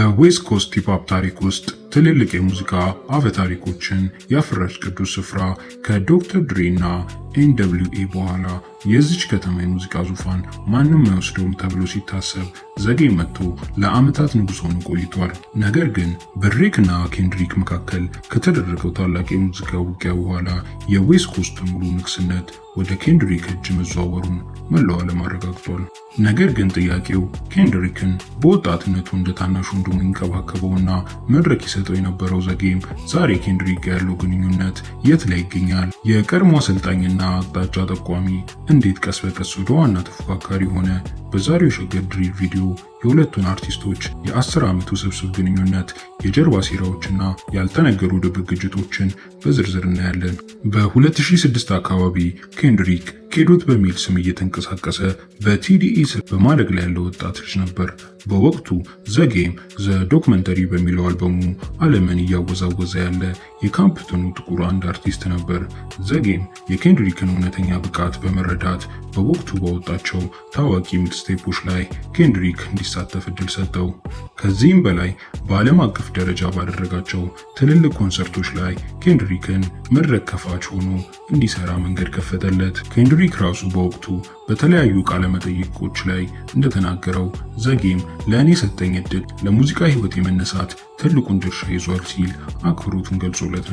በዌስት ኮስት ሂፕ ሆፕ ታሪክ ውስጥ ትልልቅ የሙዚቃ አፈ ታሪኮችን ያፈራች ቅዱስ ስፍራ ከዶክተር ድሬ እና ኤንደብሊውኤ በኋላ የዚች ከተማ የሙዚቃ ዙፋን ማንም አይወስደውም ተብሎ ሲታሰብ ዘጌ መጥቶ ለዓመታት ንጉሥ ሆኖ ቆይቷል። ነገር ግን በድሬክ እና ኬንድሪክ መካከል ከተደረገው ታላቅ የሙዚቃ ውጊያ በኋላ የዌስት ኮስት ሙሉ ንግስነት ወደ ኬንድሪክ እጅ መዘዋወሩን መላው ዓለም አረጋግጧል። ነገር ግን ጥያቄው ኬንድሪክን በወጣትነቱ እንደ ታናሹ ወንድሙ ይንከባከበውና መድረክ ይሰጠው የነበረው ዘጌም ዛሬ ኬንድሪክ ጋር ያለው ግንኙነት የት ላይ ይገኛል? የቀድሞ አሰልጣኝና አቅጣጫ ጠቋሚ እንዴት ቀስ በቀስ ወደ ዋና ተፎካካሪ ሆነ? በዛሬው ሸገር ድሪል ቪዲዮ የሁለቱን አርቲስቶች የ10 ዓመት ውስብስብ ግንኙነት፣ የጀርባ ሴራዎችና ያልተነገሩ ድብቅ ግጭቶችን በዝርዝር እናያለን። በ2006 አካባቢ ኬንድሪክ ኬዶት በሚል ስም እየተንቀሳቀሰ በቲዲኢ ስር በማደግ ላይ ያለው ወጣት ልጅ ነበር። በወቅቱ ዘጌም ዘ ዶክመንተሪ በሚለው አልበሙ ዓለምን እያወዛወዘ ያለ የካምፕተኑ ጥቁር አንድ አርቲስት ነበር። ዘጌም የኬንድሪክን እውነተኛ ብቃት በመረዳት በወቅቱ ባወጣቸው ታዋቂ ሚክስቴፖች ላይ ኬንድሪክ እንዲሳተፍ እድል ሰጠው። ከዚህም በላይ በዓለም አቀፍ ደረጃ ባደረጋቸው ትልልቅ ኮንሰርቶች ላይ ኬንድሪክን መድረክ ከፋች ሆኖ እንዲሰራ መንገድ ከፈተለት። ኬንድሪክ ራሱ በወቅቱ በተለያዩ ቃለ መጠይቆች ላይ እንደተናገረው ዘጌም ለእኔ ሰጠኝ እድል ለሙዚቃ ህይወት የመነሳት ትልቁን ድርሻ ይዟል ሲል አክብሮቱን ገልጾለት ነው።